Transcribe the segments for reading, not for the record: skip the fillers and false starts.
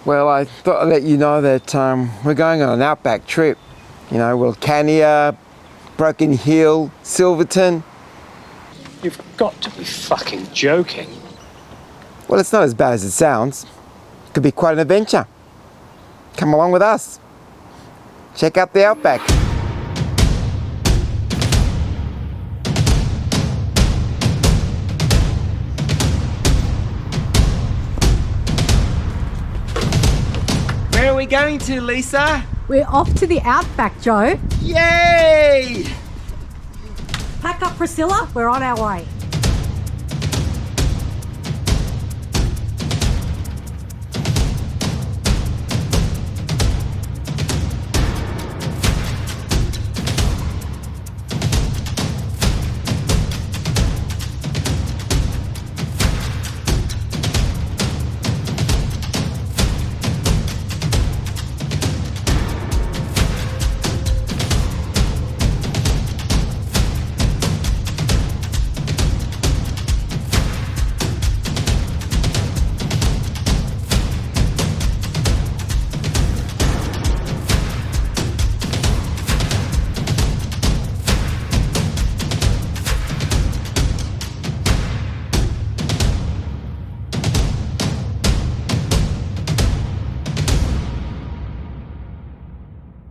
Well, I thought I'd let you know that we're going on an outback trip. You know, Wilcannia, Broken Hill, Silverton. You've got to be fucking joking. Well, it's not as bad as it sounds. Could be quite an adventure. Come along with us. Check out the outback. Where are we going to, Lisa? We're off to the outback, Joe. Yay! Pack up, Priscilla. We're on our way.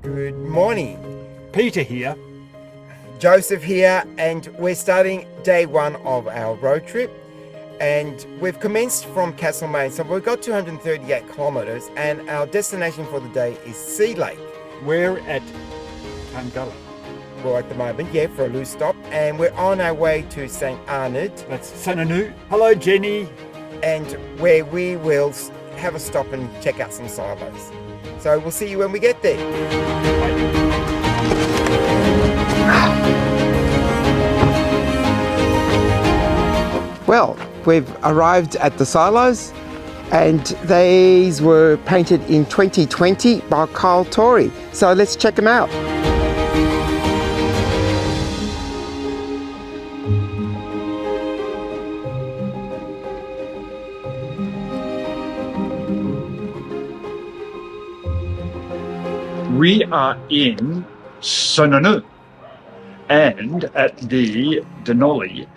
Good morning. Peter here. Joseph here, and we're starting day one of our road trip. And we've commenced from Castlemaine, so we've got 238 kilometres, and our destination for the day is Sea Lake. We're at Tangala. Well, at the moment, yeah, for a loose stop, and we're on our way to St. Arnaud, That's Sananu. Hello, Jenny. and where we will have a stop and check out some silos. So we'll see you when we get there. Well, we've arrived at the silos, and these were painted in 2020 by Kyle Torrey. So let's check them out. We are in Sananu and at the Denali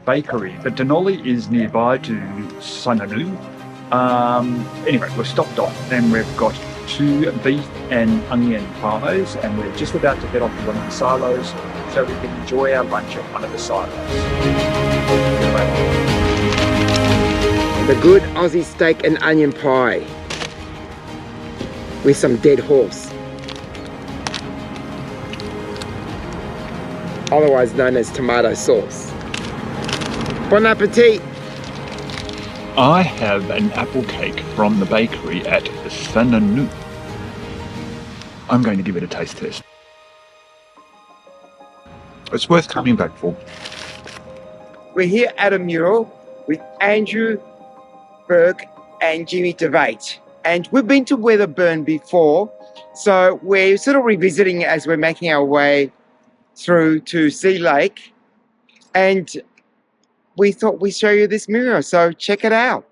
bakery. But Denali is nearby to Sananu. Anyway, we've stopped off and we've got 2 beef and onion pies, and we're just about to head off to one of the silos so we can enjoy our lunch at one of the silos. The good Aussie steak and onion pie with some dead horse, otherwise known as tomato sauce. Bon appetit! I have an apple cake from the bakery at Sananu. I'm going to give it a taste test. It's worth coming back for. We're here at a mural with Andrew Burke and Jimmy DeVate. And we've been to Weatherburn before, so we're sort of revisiting it as we're making our way through to Sea Lake. And we thought we'd show you this mural, so check it out.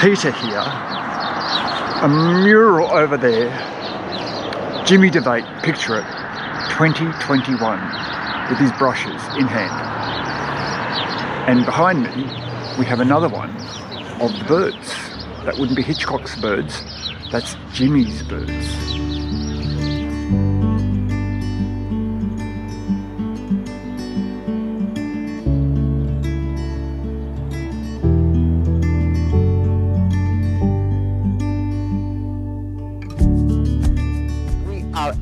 Peter here, a mural over there, Jimmy DeVate, picture it, 2021, with his brushes in hand. And behind me, we have another one of the birds. That wouldn't be Hitchcock's birds, that's Jimmy's birds.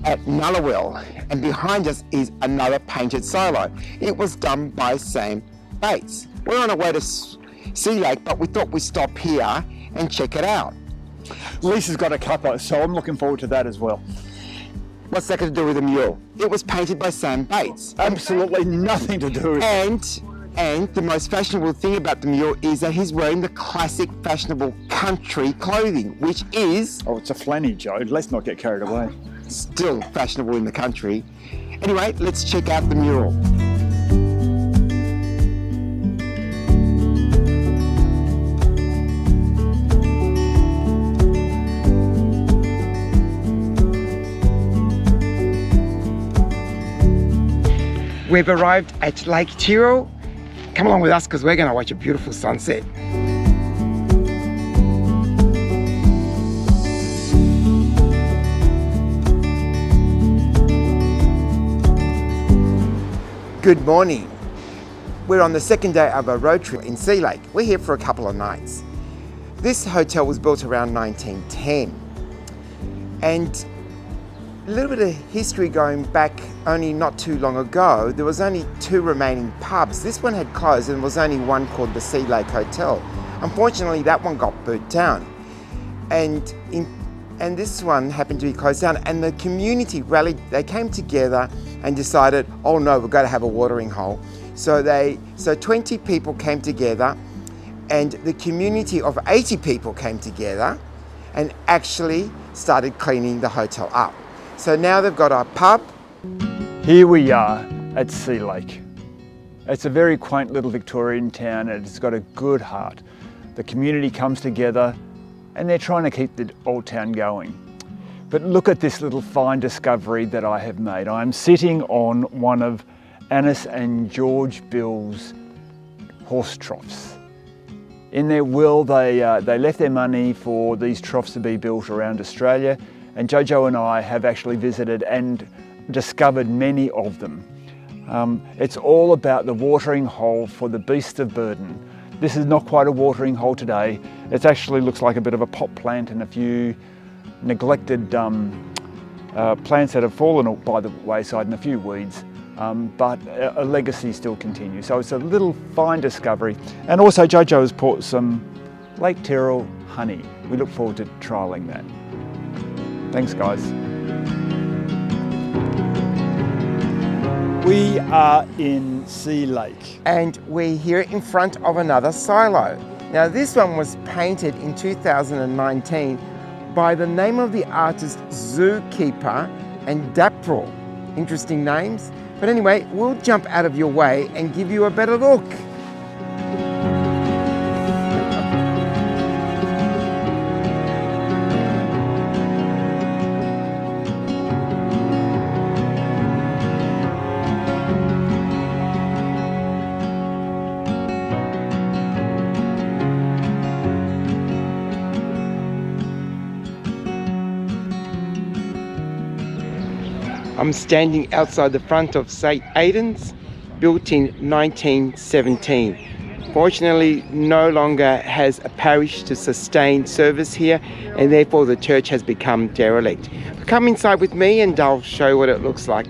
At Nullawil, and behind us is another painted silo. It was done by Sam Bates. We're on our way to Sea Lake, but we thought we'd stop here and check it out. Lisa's got a cuppa, so I'm looking forward to that as well. What's that got to do with the mural? It was painted by Sam Bates. Absolutely nothing to do with it. And the most fashionable thing about the mural is that he's wearing the classic fashionable country clothing, which is Oh, it's a flanny, Joe. Let's not get carried away. still fashionable in the country. Anyway, let's check out the mural. We've arrived at Lake Tyrrell. Come along with us because we're going to watch a beautiful sunset. Good morning. We're on the second day of a road trip in Sea Lake. We're here for a couple of nights. This hotel was built around 1910. And a little bit of history going back only not too long ago, there was only 2 remaining pubs. This one had closed and there was only one called the Sea Lake Hotel. Unfortunately, that one got burnt down. And this one happened to be closed down, and the community rallied. They came together and decided, oh no, we've got to have a watering hole. So 20 people came together, and the community of 80 people came together and actually started cleaning the hotel up. So now they've got a pub. Here we are at Sea Lake. It's a very quaint little Victorian town, and it's got a good heart. The community comes together and they're trying to keep the old town going. But look at this little fine discovery that I have made. I'm sitting on one of Annis and George Bill's horse troughs. In their will, they left their money for these troughs to be built around Australia, and Jojo and I have actually visited and discovered many of them. It's all about the watering hole for the beasts of burden. This is not quite a watering hole today. It actually looks like a bit of a pot plant and a few neglected plants that have fallen by the wayside and a few weeds, but a legacy still continues. So it's a little fine discovery. And also Jojo has brought some Lake Tyrrell honey. We look forward to trialling that. Thanks, guys. We are in Sea Lake. And we're here in front of another silo. Now this one was painted in 2019 by the name of the artist Zookeeper and Dapril. Interesting names. But anyway, we'll jump out of your way and give you a better look. I'm standing outside the front of St. Aidan's, built in 1917. Fortunately, no longer has a parish to sustain service here, and therefore the church has become derelict. Come inside with me and I'll show you what it looks like.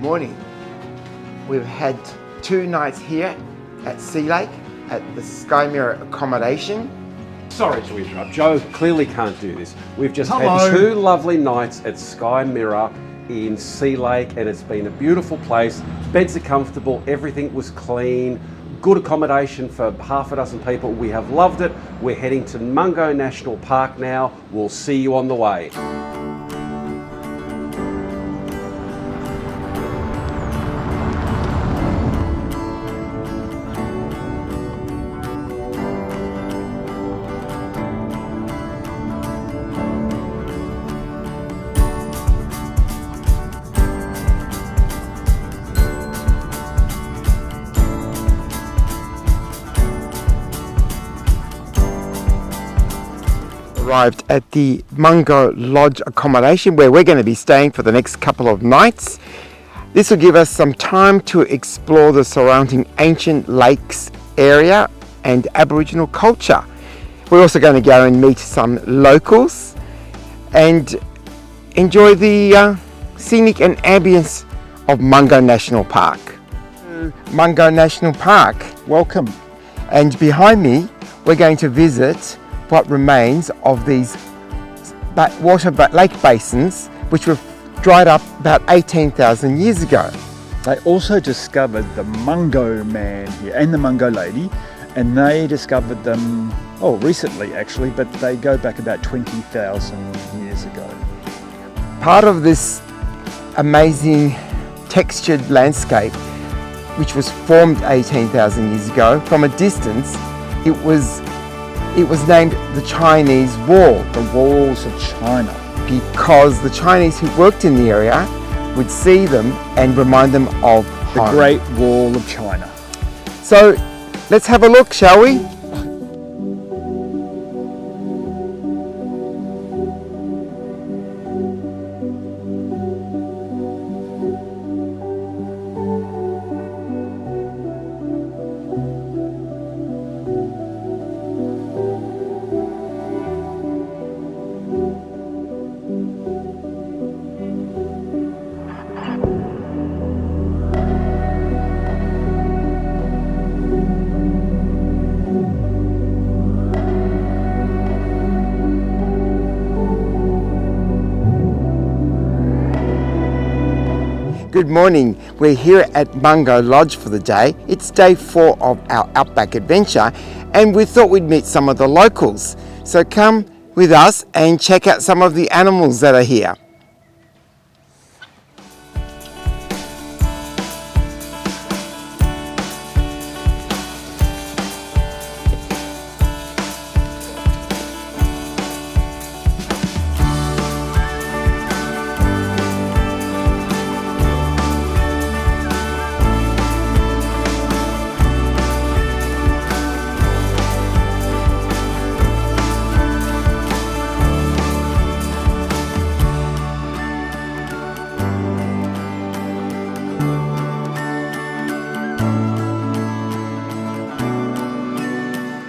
Morning. We've had 2 nights here at Sea Lake at the Sky Mirror accommodation. Sorry to interrupt, Joe clearly can't do this. We've just Hello. had 2 lovely nights at Sky Mirror in Sea Lake, and it's been a beautiful place. Beds are comfortable, everything was clean, good accommodation for half a dozen people. We have loved it. We're heading to Mungo National Park now. We'll see you on the way. Arrived at the Mungo Lodge accommodation where we're going to be staying for the next couple of nights. This will give us some time to explore the surrounding ancient lakes area and Aboriginal culture. We're also going to go and meet some locals, and enjoy the scenic and ambience of Mungo National Park. Mungo National Park, welcome. And behind me, we're going to visit what remains of these lake basins, which were dried up about 18,000 years ago. They also discovered the Mungo man here and the Mungo lady, and they discovered them, recently actually, but they go back about 20,000 years ago. Part of this amazing textured landscape, which was formed 18,000 years ago, from a distance, it was named the Chinese Wall. The walls of China. Because the Chinese who worked in the area would see them and remind them of The home. Great Wall of China. So let's have a look, shall we? Good morning. We're here at Mungo Lodge for the day. It's day 4 of our Outback adventure, and we thought we'd meet some of the locals. So come with us and check out some of the animals that are here.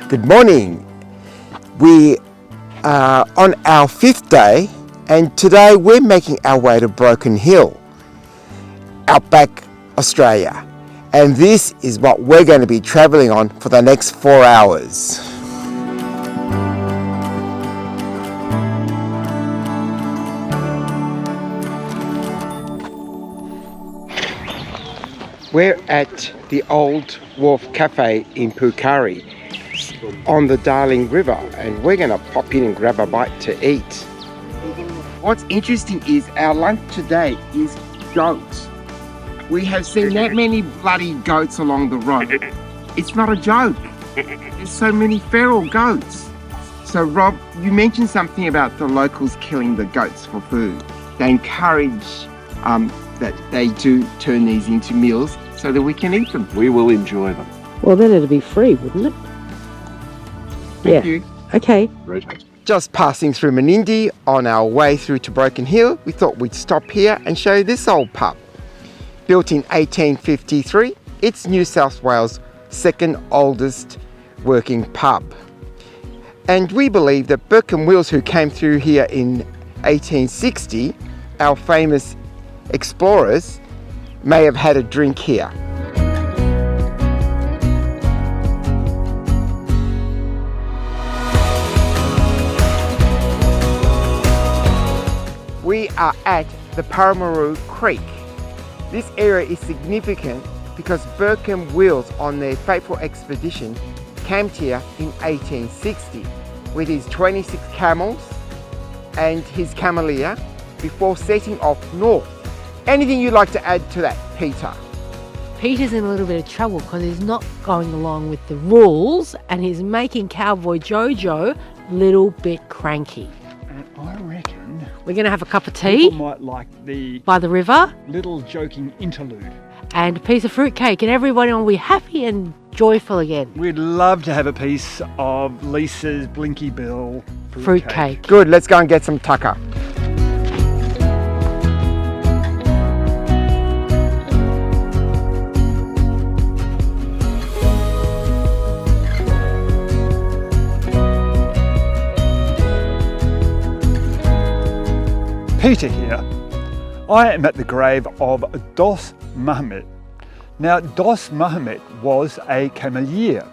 Good morning. We are on our 5th day, and today we're making our way to Broken Hill, Outback, Australia. And this is what we're going to be travelling on for the next 4 hours. We're at the Old Wharf Cafe in Pukari on the Darling River, and we're going to pop in and grab a bite to eat. What's interesting is our lunch today is goats. We have seen that many bloody goats along the road. It's not a joke. There's so many feral goats. So Rob, you mentioned something about the locals killing the goats for food. They encourage that they do turn these into meals so that we can eat them. We will enjoy them. Well, then it'd be free, wouldn't it? Thank you. Okay. Just passing through Menindee on our way through to Broken Hill, we thought we'd stop here and show you this old pub. Built in 1853, it's New South Wales' second oldest working pub. And we believe that Burke and Wills, who came through here in 1860, our famous explorers, may have had a drink here. We are at the Paramaroo Creek. This area is significant because Burke and Wills, on their fateful expedition, camped here in 1860 with his 26 camels and his cameleer before setting off north. Anything you'd like to add to that, Peter? Peter's in a little bit of trouble because he's not going along with the rules and he's making Cowboy Jojo a little bit cranky. And I reckon We're going to have a cup of people tea might like the by the river little joking interlude. and a piece of fruitcake, and everybody will be happy and joyful again. We'd love to have a piece of Lisa's Blinky Bill Fruitcake. Good, let's go and get some tucker. Peter here. I am at the grave of Dost Mahomet. Now, Dost Mahomet was a cameleer.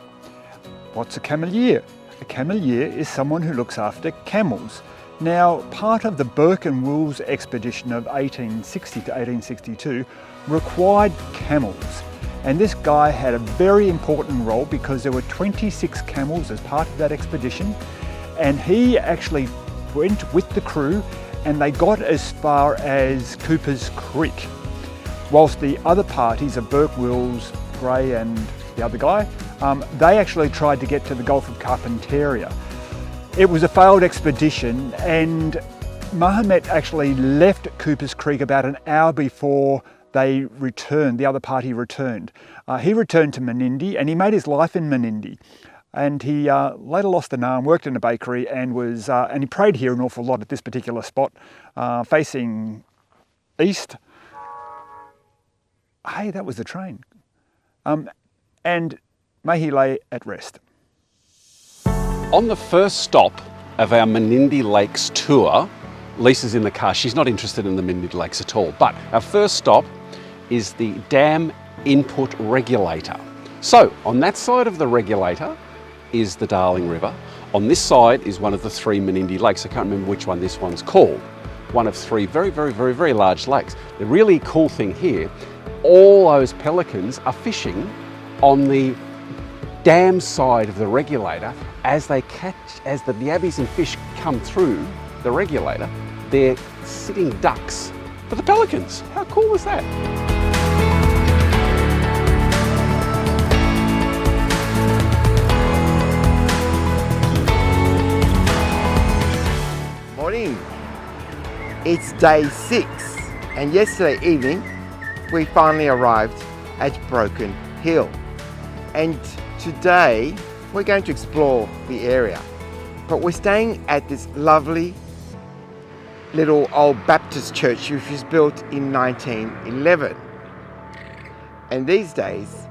What's a cameleer? A cameleer is someone who looks after camels. Now, part of the Burke and Wills expedition of 1860 to 1862 required camels. And this guy had a very important role because there were 26 camels as part of that expedition. And he actually went with the crew and they got as far as Cooper's Creek. Whilst the other parties of Burke, Wills, Gray and the other guy, they actually tried to get to the Gulf of Carpentaria. It was a failed expedition and Mahomet actually left Cooper's Creek about an hour before they returned, the other party returned. He returned to Menindee and he made his life in Menindee. And he later lost an arm, worked in a bakery and he prayed here an awful lot at this particular spot, facing east. Hey, that was the train. And may he lay at rest. On the first stop of our Menindee Lakes tour, Lisa's in the car. She's not interested in the Menindee Lakes at all. But our first stop is the dam input regulator. So on that side of the regulator is the Darling River. On this side is one of the three Menindee Lakes. I can't remember which one this one's called. One of three very, very, very, very large lakes. The really cool thing here, all those pelicans are fishing on the dam side of the regulator as the yabbies and fish come through the regulator. They're sitting ducks for the pelicans. How cool is that? Morning. It's day 6 and yesterday evening we finally arrived at Broken Hill. And today we're going to explore the area. But we're staying at this lovely little old Baptist church which was built in 1911. And these days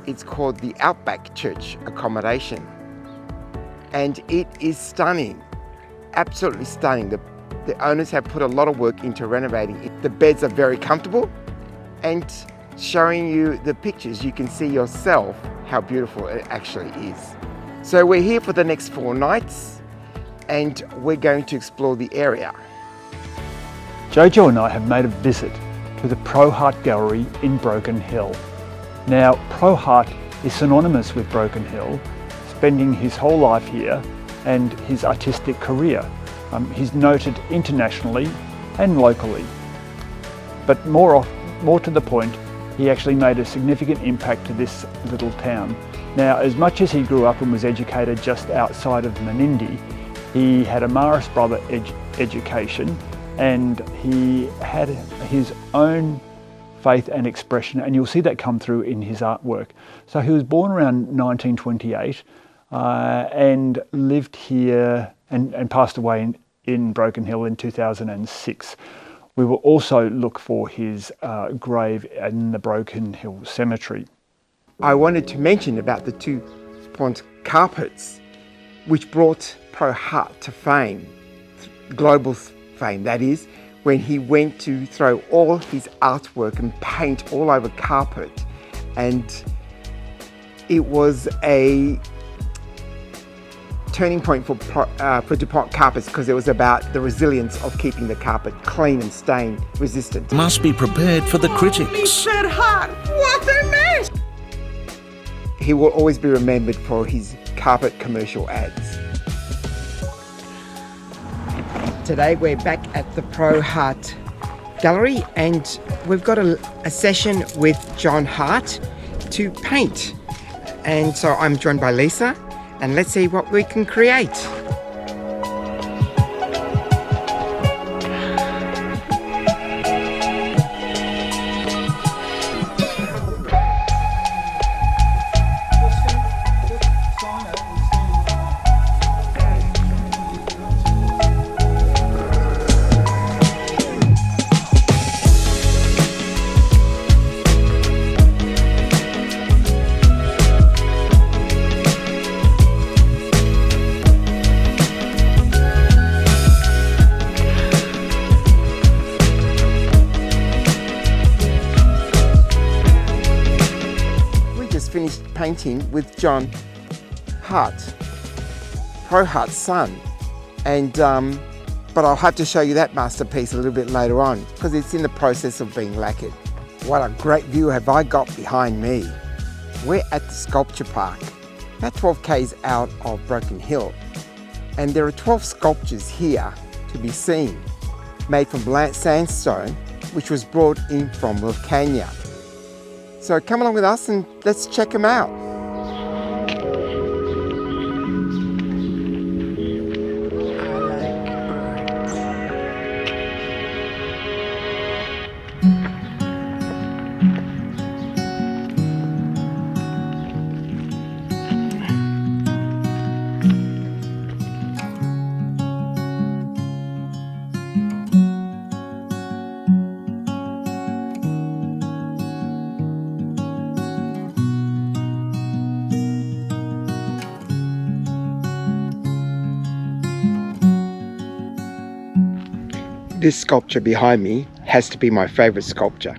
it's called the Outback Church Accommodation. And it is stunning, absolutely stunning. The owners have put a lot of work into renovating it. The beds are very comfortable and showing you the pictures, you can see yourself how beautiful it actually is. So we're here for the next 4 nights and we're going to explore the area. Jojo and I have made a visit to the Pro Hart Gallery in Broken Hill. Now, Pro Hart is synonymous with Broken Hill, spending his whole life here and his artistic career. He's noted internationally and locally, but more to the point, he actually made a significant impact to this little town. Now, as much as he grew up and was educated just outside of Menindee, he had a Marist Brother education and he had his own faith and expression, and you'll see that come through in his artwork. So he was born around 1928 and lived here and passed away in Broken Hill in 2006. We will also look for his grave in the Broken Hill Cemetery. I wanted to mention about the 2-point carpets which brought Pro Hart to fame, global fame that is, when he went to throw all his artwork and paint all over carpet, and it was a turning point for DuPont carpets because it was about the resilience of keeping the carpet clean and stain resistant. Must be prepared for the critics. He said hot. What a mess! He will always be remembered for his carpet commercial ads. Today we're back at the Pro Hart Gallery and we've got a session with John Hart to paint. And so I'm joined by Lisa, and let's see what we can create. finished painting with John Hart, Pro Hart's son. And but I'll have to show you that masterpiece a little bit later on because it's in the process of being lacquered. What a great view have I got behind me. We're at the sculpture park, about 12 k's out of Broken Hill. And there are 12 sculptures here to be seen, made from sandstone, which was brought in from Wilcannia. So come along with us and let's check them out. This sculpture behind me has to be my favourite sculpture.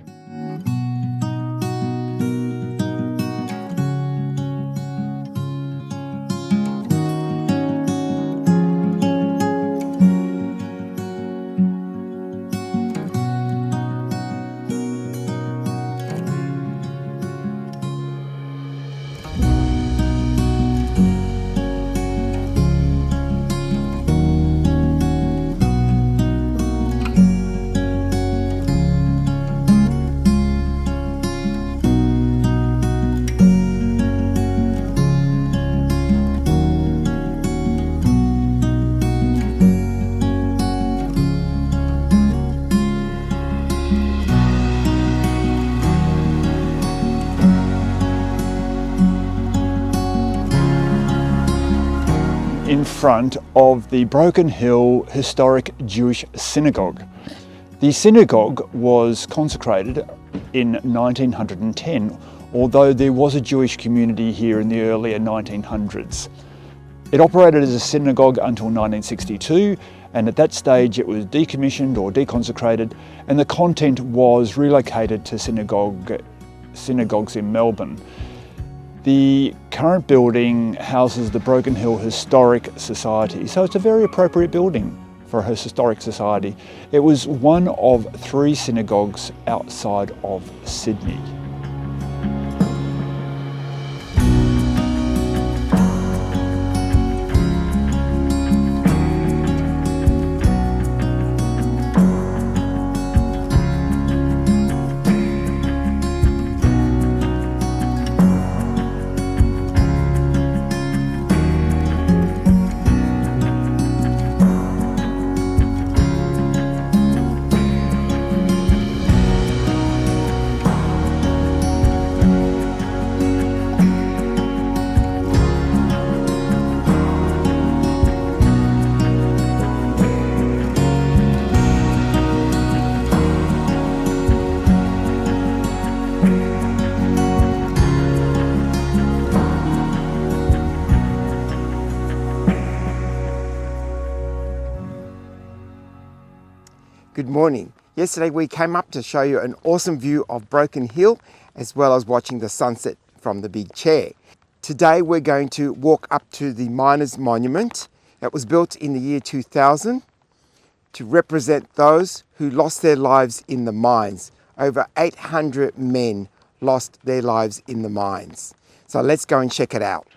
In front of the Broken Hill Historic Jewish Synagogue. The synagogue was consecrated in 1910, although there was a Jewish community here in the earlier 1900s. It operated as a synagogue until 1962, and at that stage it was decommissioned or deconsecrated, and the content was relocated to synagogues in Melbourne. The current building houses the Broken Hill Historic Society, so it's a very appropriate building for a historic society. It was one of 3 synagogues outside of Sydney. Good morning. Yesterday we came up to show you an awesome view of Broken Hill as well as watching the sunset from the big chair. Today we're going to walk up to the Miners' Monument that was built in the year 2000 to represent those who lost their lives in the mines. Over 800 men lost their lives in the mines. So let's go and check it out.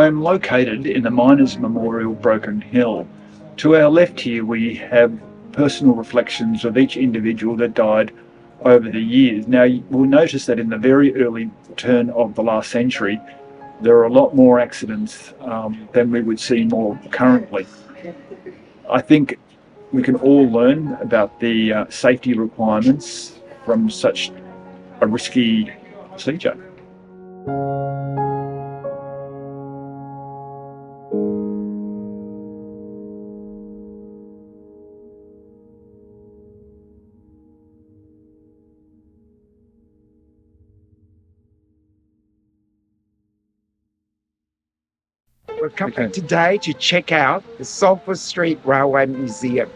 I'm located in the Miners' Memorial Broken Hill. To our left here we have personal reflections of each individual that died over the years. Now, you will notice that in the very early turn of the last century, there are a lot more accidents than we would see more currently. I think we can all learn about the safety requirements from such a risky procedure. We're coming today to check out the Salford Street Railway Museum.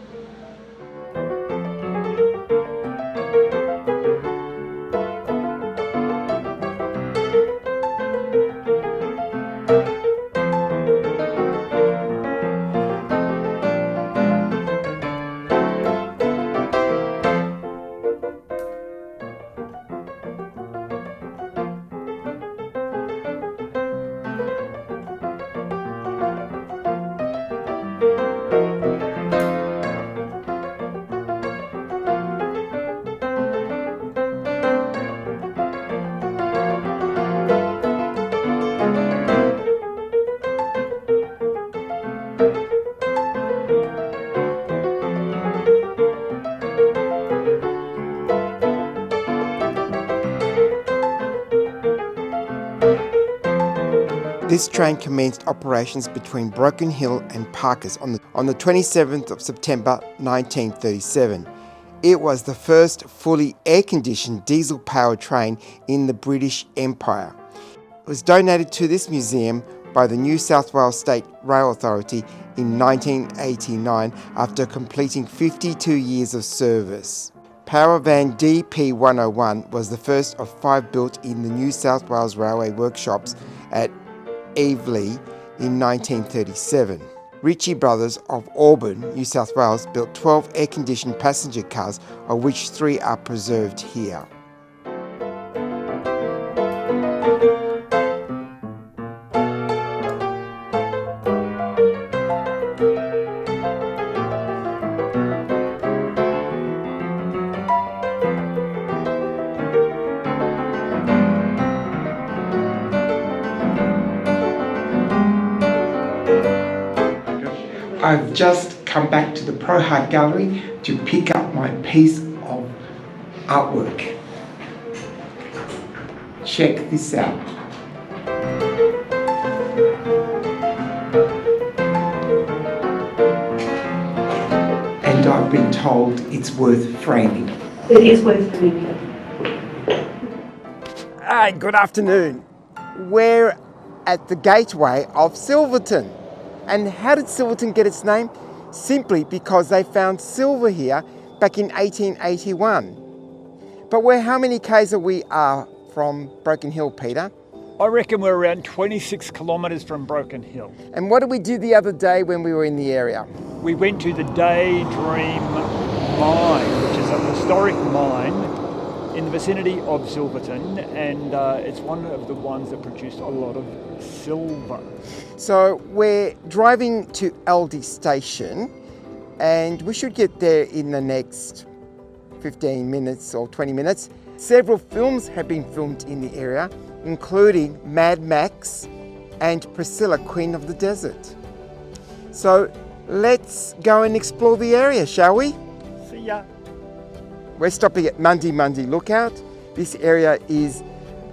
This train commenced operations between Broken Hill and Parkes on the 27th of September 1937. It was the first fully air-conditioned diesel-powered train in the British Empire. It was donated to this museum by the New South Wales State Rail Authority in 1989 after completing 52 years of service. Power van DP101 was the first of 5 built in the New South Wales Railway workshops at Eveleigh in 1937. Ritchie Brothers of Auburn, New South Wales, built 12 air-conditioned passenger cars, of which 3 are preserved here. I've just come back to the ProHart Gallery to pick up my piece of artwork. Check this out. And I've been told it's worth framing. It is worth framing. Hi, good afternoon. We're at the gateway of Silverton. And how did Silverton get its name? Simply because they found silver here back in 1881. But how many k's are we from Broken Hill, Peter? I reckon we're around 26 kilometres from Broken Hill. And what did we do the other day when we were in the area? We went to the Daydream Mine, which is a historic mine in the vicinity of Silverton, and it's one of the ones that produced a lot of silver. So we're driving to Aldie Station, and we should get there in the next 15 minutes or 20 minutes. Several films have been filmed in the area, including Mad Max and Priscilla, Queen of the Desert. So let's go and explore the area, shall we? See ya. We're stopping at Mundi Lookout. This area is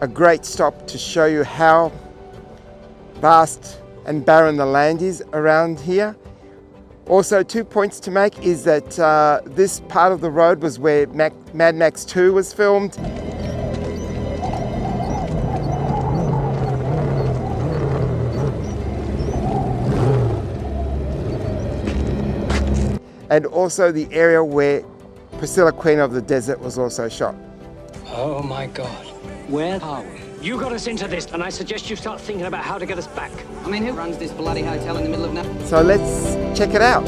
a great stop to show you how vast and barren the land is around here. Also, 2 points to make is that this part of the road was where Mad Max 2 was filmed. And also the area where Priscilla, Queen of the Desert was also shot. Oh my God. Where are we? You got us into this, and I suggest you start thinking about how to get us back. I mean, who runs this bloody hotel in the middle of nowhere? So let's check it out.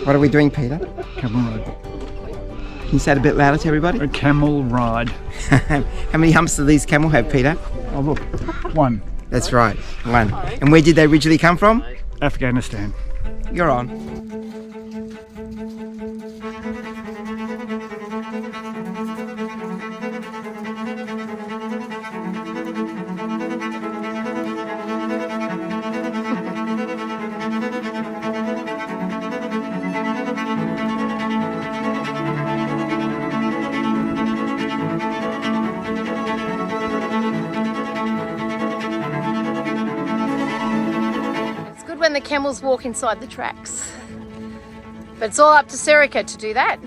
What are we doing, Peter? Camel ride. Can you say it a bit louder to everybody? A camel ride. How many humps do these camel have, Peter? Oh look, one. That's right, one. And where did they originally come from? Afghanistan. You're on. When the camels walk inside the tracks. But it's all up to Serica to do that.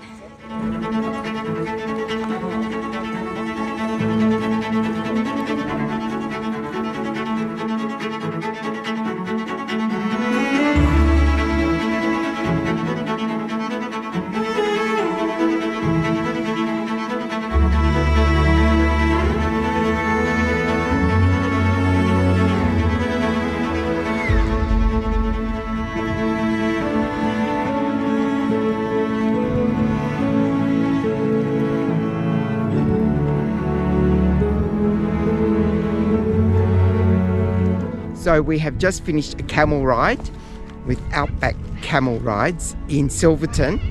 So we have just finished a camel ride with Outback Camel Rides in Silverton.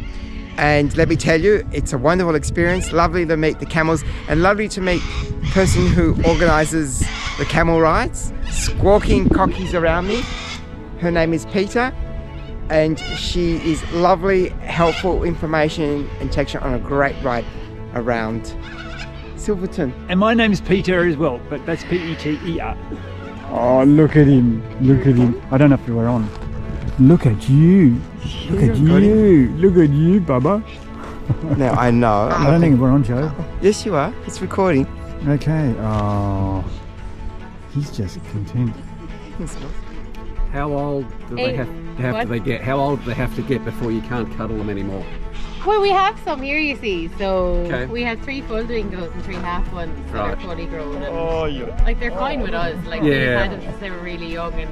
And let me tell you, it's a wonderful experience. Lovely to meet the camels and lovely to meet the person who organises the camel rides. Squawking cockies around me. Her name is Peter and she is lovely, helpful information and takes you on a great ride around Silverton. And my name's Peter as well, but that's P-E-T-E-R. Oh, look at him. Look at him. I don't know if we were on. Look at you. Look at you. Look at you, Bubba. Now I know. I don't think we're on, Joe. Yes, you are. It's recording. Okay. Oh, he's just content. How old do they have to get? How old do they have to get before you can't cuddle them anymore? Well, we have some here, you see. So Okay. we have 3 full dwingles and 3 half ones that Right. are fully grown. And, Oh, yeah. like they're fine with us. Like we've had them since they were really young and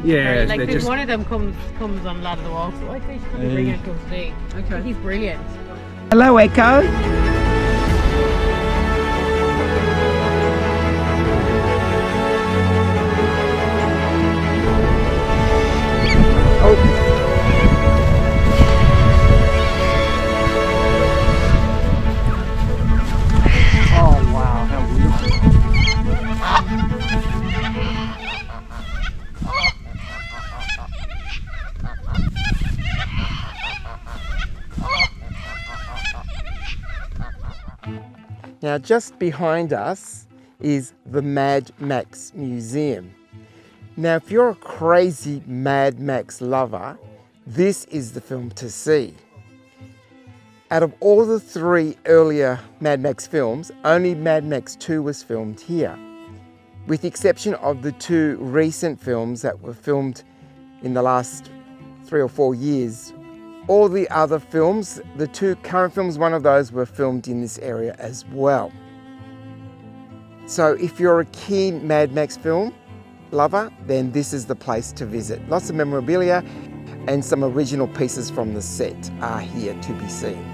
Yeah, like they're there's just one of them comes on a lot of the walks. So I think she's probably bringing him today. Okay. He's brilliant. Hello, Echo. Oh, wow, how beautiful. Now, just behind us is the Mad Max Museum. Now, if you're a crazy Mad Max lover, this is the film to see. Out of all the 3 earlier Mad Max films, only Mad Max 2 was filmed here, with the exception of the 2 recent films that were filmed in the last 3 or 4 years. All the other films, the 2 current films, one of those were filmed in this area as well. So if you're a keen Mad Max film lover, then this is the place to visit. Lots of memorabilia and some original pieces from the set are here to be seen.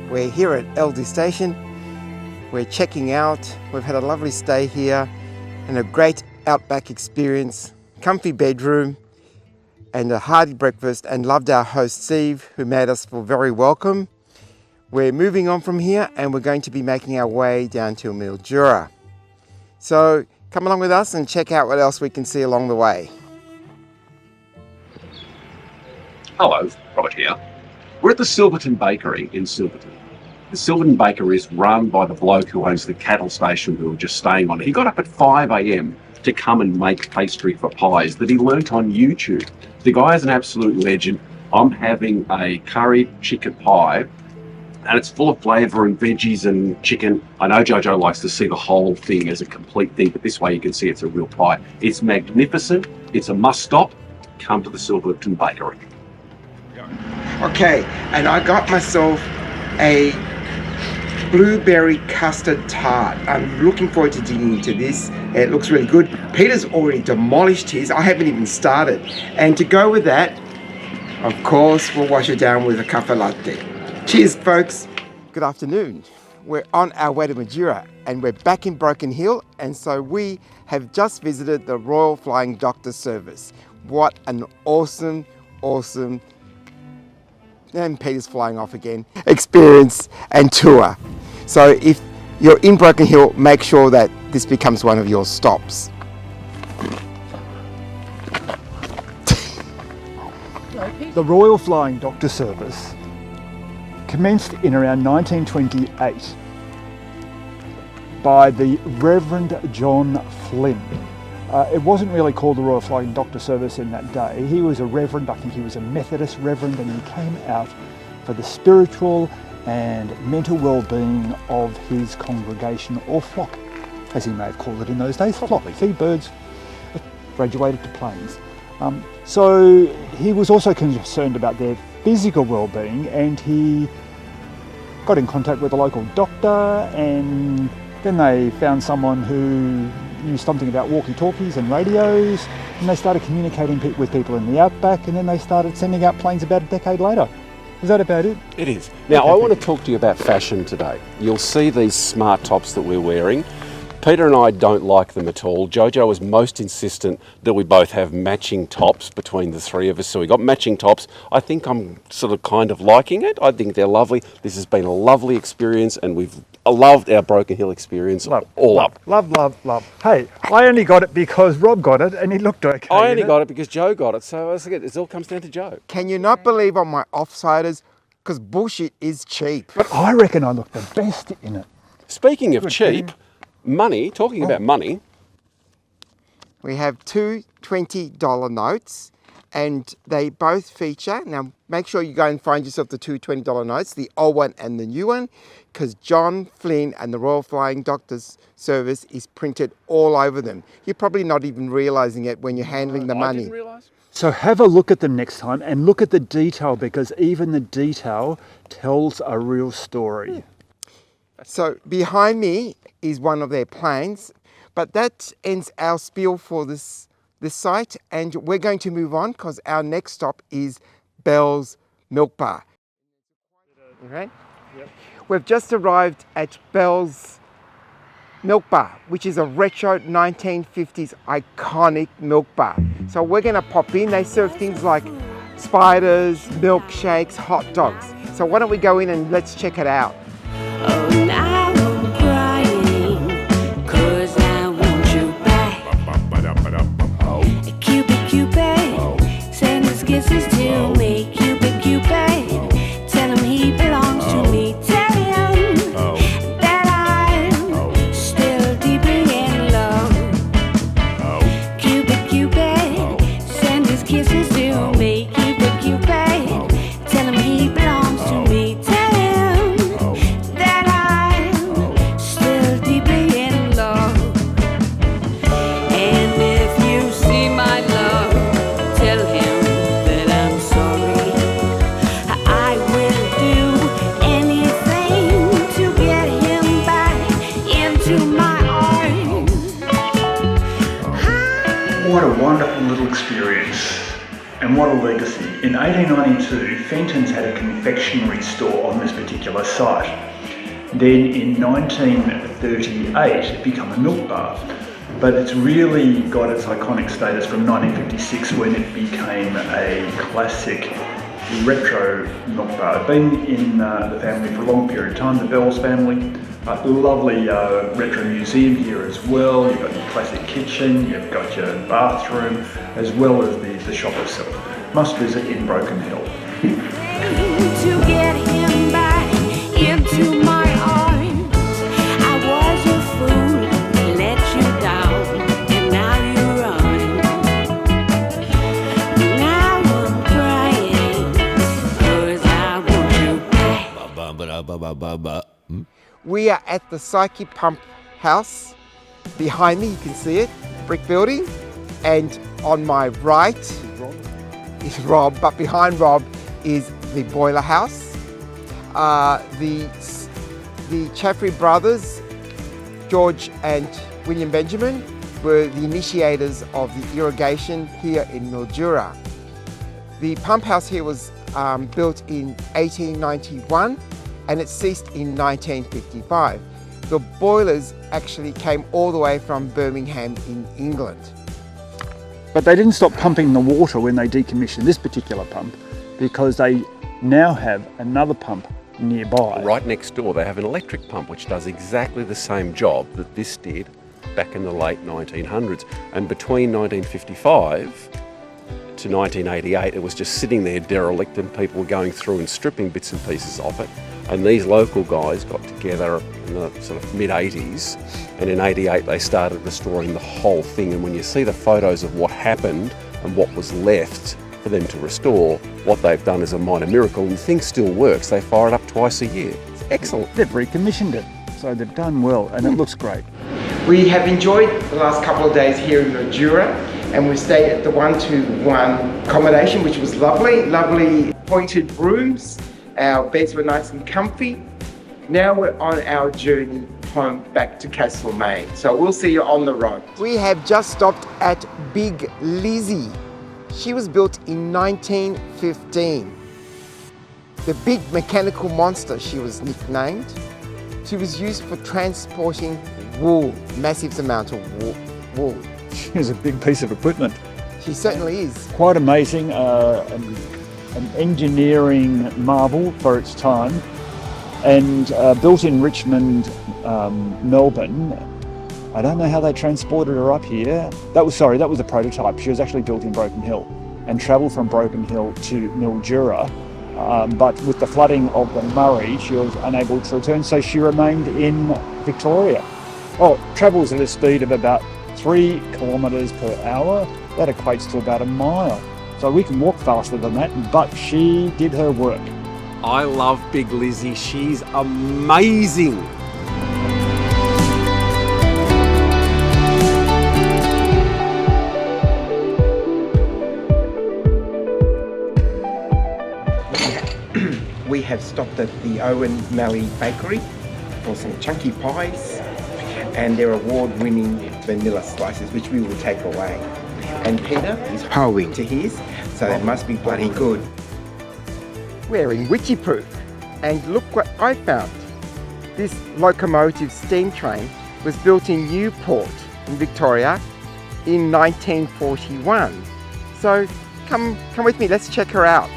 We're here at Eldy Station. We're checking out. We've had a lovely stay here and a great outback experience, comfy bedroom and a hearty breakfast, and loved our host Steve, who made us feel very welcome. We're moving on from here and we're going to be making our way down to Mildura. So come along with us and check out what else we can see along the way. Hello, Robert here. We're at the Silverton Bakery in Silverton. The Silverton Bakery is run by the bloke who owns the cattle station we were just staying on. He got up at 5 a.m. to come and make pastry for pies that he learnt on YouTube. The guy is an absolute legend. I'm having a curried chicken pie and it's full of flavour and veggies and chicken. I know Jojo likes to see the whole thing as a complete thing, but this way you can see it's a real pie. It's magnificent. It's a must stop. Come to the Silverton Bakery. Okay, and I got myself a blueberry custard tart. I'm looking forward to digging into this. It looks really good. Peter's already demolished his. I haven't even started. And to go with that, of course, we'll wash it down with a cafe latte. Cheers, folks. Good afternoon. We're on our way to Mildura and we're back in Broken Hill, and so we have just visited the Royal Flying Doctor Service. What an awesome, and Peter's flying off again, experience and tour. So if you're in Broken Hill, make sure that this becomes one of your stops. The Royal Flying Doctor Service commenced in around 1928 by the Reverend John Flynn. It wasn't really called the Royal Flying Doctor Service in that day. He was a reverend, I think he was a Methodist reverend, and he came out for the spiritual and mental well-being of his congregation, or flock, as he may have called it in those days, flock. Feed birds, graduated to planes. So he was also concerned about their physical well-being, and he got in contact with a local doctor, and then they found someone who knew something about walkie-talkies and radios, and they started communicating with people in the outback, and then they started sending out planes about a decade later. Is that about it? It is. Now, I want to talk to you about fashion today. You'll see these smart tops that we're wearing. Peter and I don't like them at all. Jojo was most insistent that we both have matching tops between the three of us, so we got matching tops. I think I'm sort of kind of liking it. I think they're lovely. This has been a lovely experience, and we've loved our Broken Hill experience. Love. Love. Hey, I only got it because Rob got it and he looked okay. I only got it because Joe got it, so it all comes down to Joe. Can you not believe on my offsiders? Because bullshit is cheap. But I reckon I look the best in it. Speaking of cheap, money, talking about money. We have two $20 notes and they both feature, now make sure you go and find yourself the two $20 notes, the old one and the new one, because John Flynn and the Royal Flying Doctors Service is printed all over them. You're probably not even realising it when you're handling the money. I didn't realise. So have a look at them next time and look at the detail, because even the detail tells a real story. So behind me is one of their planes, but that ends our spiel for this site, and we're going to move on because our next stop is Bell's Milk Bar. Okay? Yep. We've just arrived at Bell's Milk Bar, which is a retro 1950s iconic milk bar. So we're going to pop in. They serve things like spiders, milkshakes, hot dogs. So why don't we go in and let's check it out. Oh, now I'm crying, 'cause I want you back. Cupid, send his kisses to me. Cupid, tell him he belongs to me. Tell him that I'm still deeply in love. Cupid, send his kisses to me. Cupid, tell him he belongs to me. Tell him that I'm still deeply in love. And if you see my love, tell him that I'm sorry. I will do anything to get him back into my arms. What a wonderful little experience, and what a legacy. In 1892, Fenton's had a confectionery store on this particular site. Then in 1938, it became a milk bar. But it's really got its iconic status from 1956 when it became a classic retro milk bar. It's been in the family for a long period of time, the Bells family. Lovely retro museum here as well. You've got your classic kitchen, you've got your bathroom, as well as the shop itself. Must visit in Broken Hill. To get him back into my arms, I was a fool to let you down, and now you're running. Now I'm crying, 'cause I want you back. We are at the Psyche Pump House. Behind me, you can see it, brick building. And on my right is Rob, but behind Rob is the boiler house. The Chaffrey brothers, George and William Benjamin, were the initiators of the irrigation here in Mildura. The pump house here was built in 1891 and it ceased in 1955. The boilers actually came all the way from Birmingham in England. But they didn't stop pumping the water when they decommissioned this particular pump, because they now have another pump nearby. Right next door they have an electric pump which does exactly the same job that this did back in the late 1900s. And between 1955 to 1988 it was just sitting there derelict, and people were going through and stripping bits and pieces off it. And these local guys got together in the sort of mid-80s, and in 88 they started restoring the whole thing. And when you see the photos of what happened and what was left for them to restore, what they've done is a minor miracle, and the thing still works. They fire it up twice a year. It's excellent. They've recommissioned it, so they've done well, and it looks great. We have enjoyed the last couple of days here in Mildura, and we stayed at the 121 accommodation, which was lovely pointed rooms. Our beds were nice and comfy. Now we're on our journey home back to Castlemaine. So we'll see you on the road. We have just stopped at Big Lizzie. She was built in 1915. The big mechanical monster, she was nicknamed. She was used for transporting wool, massive amounts of wool. She's a big piece of equipment. She certainly is. Quite amazing, an engineering marvel for its time, and built in Richmond, Melbourne. I don't know how they transported her up here. That was a prototype. She was actually built in Broken Hill and travelled from Broken Hill to Mildura. But with the flooding of the Murray, she was unable to return, so she remained in Victoria. Oh, travels at a speed of about 3 kilometres per hour. That equates to about a mile. So we can walk faster than that, but she did her work. I love Big Lizzie. She's amazing. We have stopped at the Owen Malley Bakery for some chunky pies and their award-winning vanilla slices, which we will take away. And Peter is hoeing to his, so that must be bloody good. We're in Witchyproof, and look what I found. This locomotive steam train was built in Newport in Victoria in 1941. So come with me, let's check her out.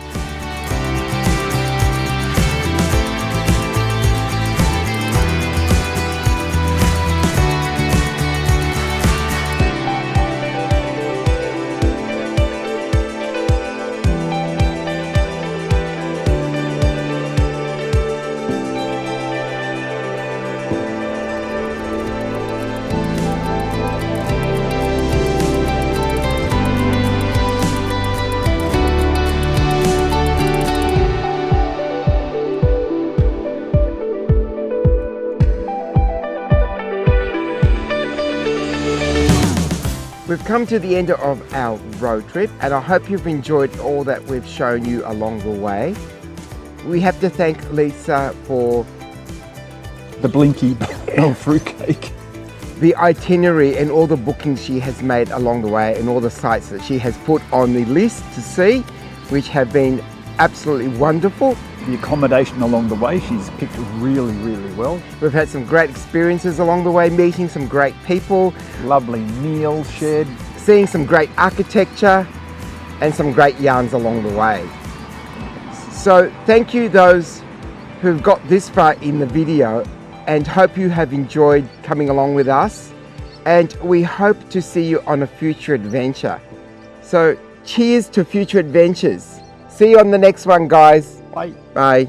We've come to the end of our road trip, and I hope you've enjoyed all that we've shown you along the way. We have to thank Lisa for The Blinky fruitcake. the itinerary and all the bookings she has made along the way, and all the sites that she has put on the list to see, which have been absolutely wonderful. The accommodation along the way, she's picked really, really well. We've had some great experiences along the way, meeting some great people, Lovely meal shed. seeing some great architecture, and some great yarns along the way. So thank you those who've got this far in the video, and hope you have enjoyed coming along with us, and we hope to see you on a future adventure. So cheers to future adventures. See you on the next one, guys. Bye. Bye.